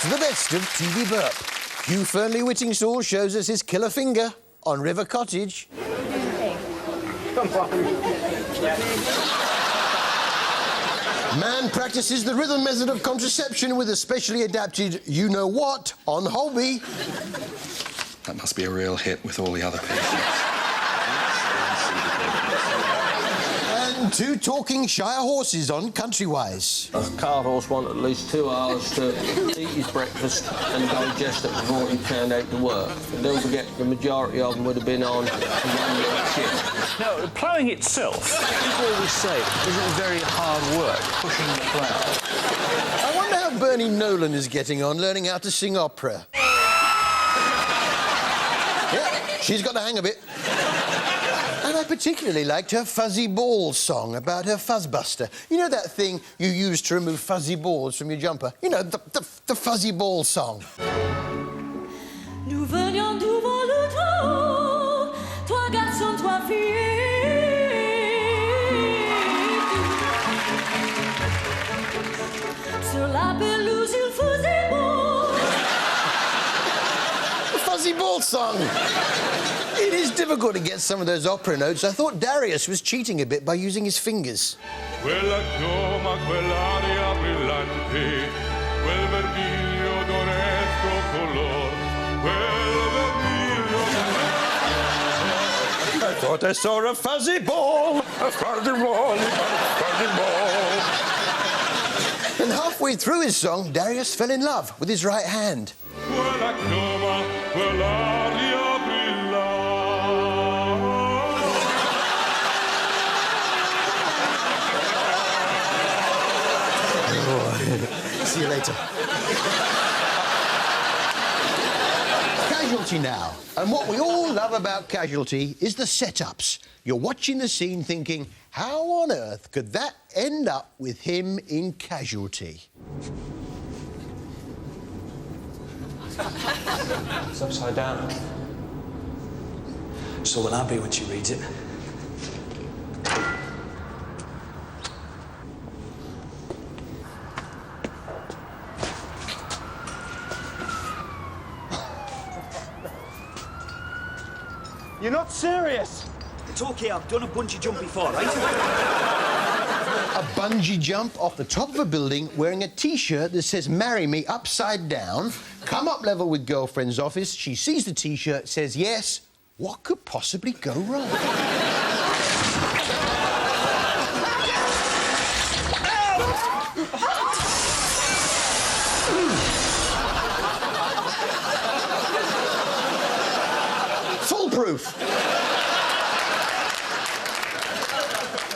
to the best of TV Burp. Hugh Fernley-Whittingstall shows us his killer finger on River Cottage. Come on. Man practices the rhythm method of contraception with a specially adapted you-know-what on Holby. That must be a real hit with all the other patients. And two talking Shire horses on Countrywise. A cart horse wanted at least 2 hours to eat his breakfast and digest it before he turned out to work. And don't forget, the majority of them would have been on a 1 year shift. Now, ploughing itself, people always say, isn't very hard work, pushing the plough. I wonder how Bernie Nolan is getting on learning how to sing opera. Yeah, she's got the hang of it. And I particularly liked her fuzzy ball song about her fuzzbuster. You know that thing you use to remove fuzzy balls from your jumper? You know, the fuzzy ball song. Nous venions devant le trou, trois garçons, trois filles. Sur la pelouse, il faisait beau. The fuzzy ball song. It is difficult to get some of those opera notes. I thought Darius was cheating a bit by using his fingers. Quella chioma, quell'aria brillante, quel vermiglio d'onesto color, quel vermiglio d'onesto. I thought I saw a fuzzy ball, a fuzzy ball, a fuzzy ball. And halfway through his song, Darius fell in love with his right hand. Quella chioma, quell'aria brillante. See you later. Casualty now. And what we all love about Casualty is the setups. You're watching the scene thinking, how on earth could that end up with him in Casualty? It's upside down. So will Abby when she reads it. You're not serious? It's OK, I've done a bungee jump before, right? A bungee jump off the top of a building wearing a T-shirt that says "Marry Me" upside down, come up level with girlfriend's office, she sees the T-shirt, says yes. What could possibly go wrong? Foolproof.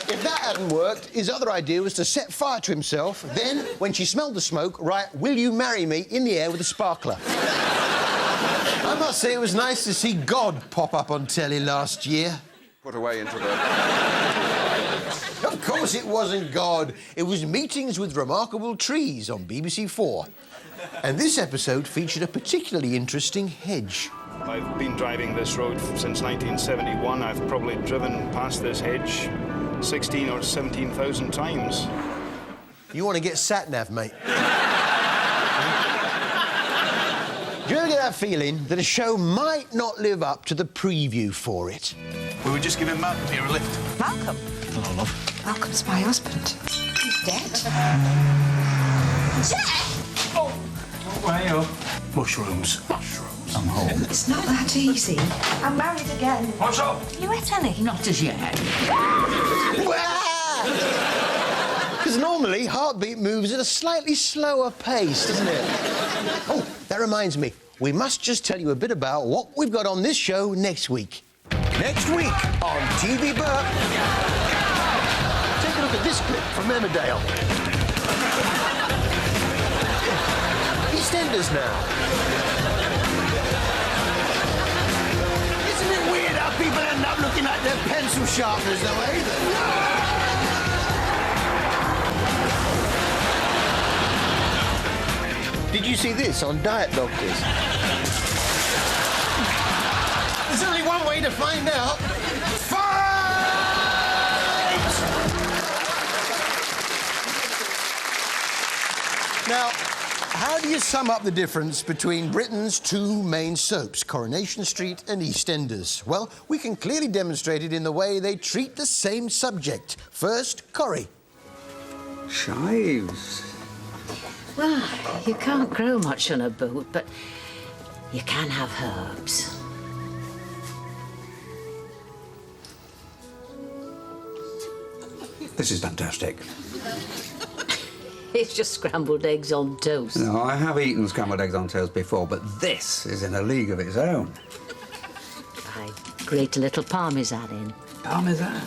If that hadn't worked, his other idea was to set fire to himself, then, when she smelled the smoke, write "Will you marry me" in the air with a sparkler. I must say it was nice to see God pop up on telly last year. Put away into the... Of course it wasn't God. It was Meetings with Remarkable Trees on BBC 4. And this episode featured a particularly interesting hedge. I've been driving this road since 1971. I've probably driven past this hedge 16 or 17,000 times. You want to get sat-nav, mate? Do you ever get that feeling that a show might not live up to the preview for it? We were just giving Malcolm here a lift. Malcolm? Hello, love. Malcolm's my husband. He's dead. Jeff! Oh, where are you? Mushrooms. I'm home. It's not that easy. I'm married again. What's up? You ate any? Not as yet. Because normally, Heartbeat moves at a slightly slower pace, doesn't it? Oh, that reminds me. We must just tell you a bit about what we've got on this show next week. Next week on TV Burp. Take a look at this clip from Emmerdale. EastEnders now. Isn't it weird how people end up looking like their pencil sharpeners, though, eh? Did you see this on Diet Doctors? There's only one way to find out. Fight! Now, How do you sum up the difference between Britain's two main soaps, Coronation Street and EastEnders? Well, we can clearly demonstrate it in the way they treat the same subject. First, Corrie. Chives. Well, you can't grow much on a boat, but you can have herbs. This is fantastic. It's just scrambled eggs on toast. No, I have eaten scrambled eggs on toast before, but this is in a league of its own. I grate a little parmesan in. Parmesan?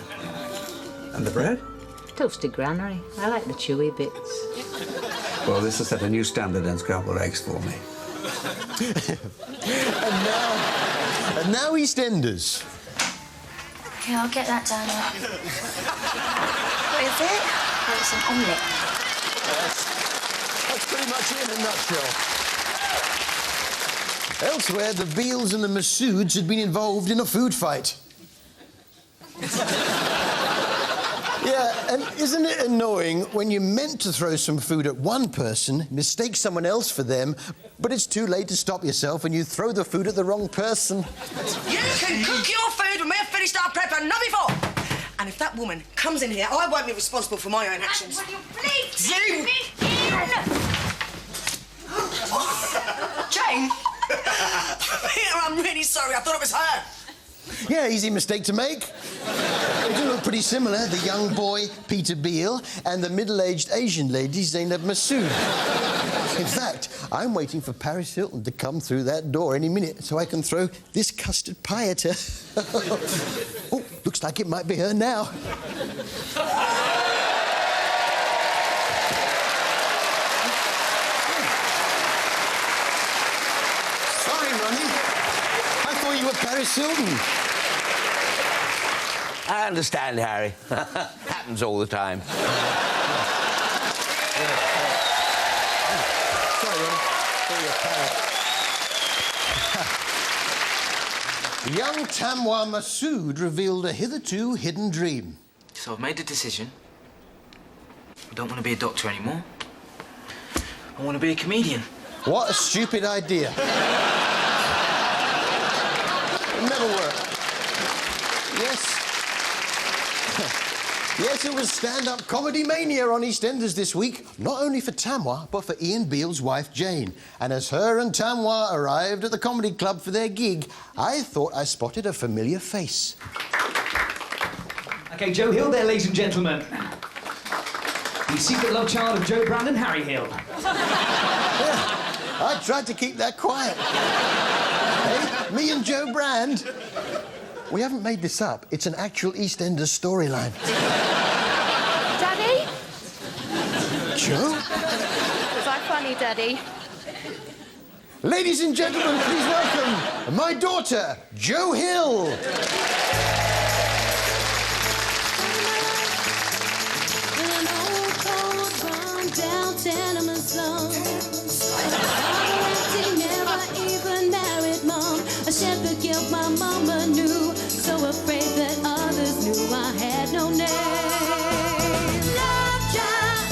And the bread? Toasted granary. I like the chewy bits. Well, this has set a new standard in scrambled eggs for me. And now EastEnders. Okay, I'll get that done. What is it? Oh, it's an omelette. That's pretty much it in a nutshell. Elsewhere, the Beals and the Masouds had been involved in a food fight. Yeah, and isn't it annoying when you're meant to throw some food at one person, mistake someone else for them, but it's too late to stop yourself and you throw the food at the wrong person? You can cook your food when we're finished our prep and not before. And if that woman comes in here, I won't be responsible for my own actions. Will you please You! let me in? Jane? Peter, I'm really sorry. I thought it was her. Yeah, easy mistake to make. They do look pretty similar, the young boy, Peter Beale, and the middle-aged Asian lady, Zainab Masood. In fact, I'm waiting for Paris Hilton to come through that door any minute so I can throw this custard pie at her. Oh, looks like it might be her now. Sorry, Ronnie. I thought you were Paris Hilton. I understand, Harry. Happens all the time. Sorry, Ronnie. Young Tamwa Masood revealed a hitherto hidden dream. So I've made a decision. I don't want to be a doctor anymore. I want to be a comedian. What a stupid idea. It'll never work. Yes. Yes, it was stand-up comedy mania on EastEnders this week, not only for Tamwa, but for Ian Beale's wife, Jane. And as her and Tamwa arrived at the comedy club for their gig, I thought I spotted a familiar face. OK, Joe Hill there, ladies and gentlemen. The secret love child of Joe Brand and Harry Hill. Yeah, I tried to keep that quiet. Hey, me and Joe Brand. We haven't made this up. It's an actual EastEnders storyline. Daddy? Joe? Was I funny, Daddy? Ladies and gentlemen, please welcome my daughter, Jo Hill. An old cold run-down tenement slum. Never even married mom. I shed the guilt my mama knew. So afraid that others knew I had no name. Love child,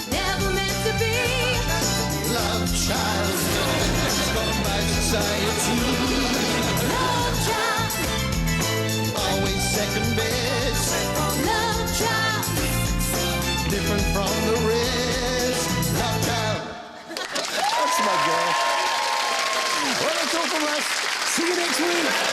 never meant to be. Love child, gone by society. Love child, always second best. Love child, different from the rest. Love child. That's my girl. Well, that's all from us. See you next week.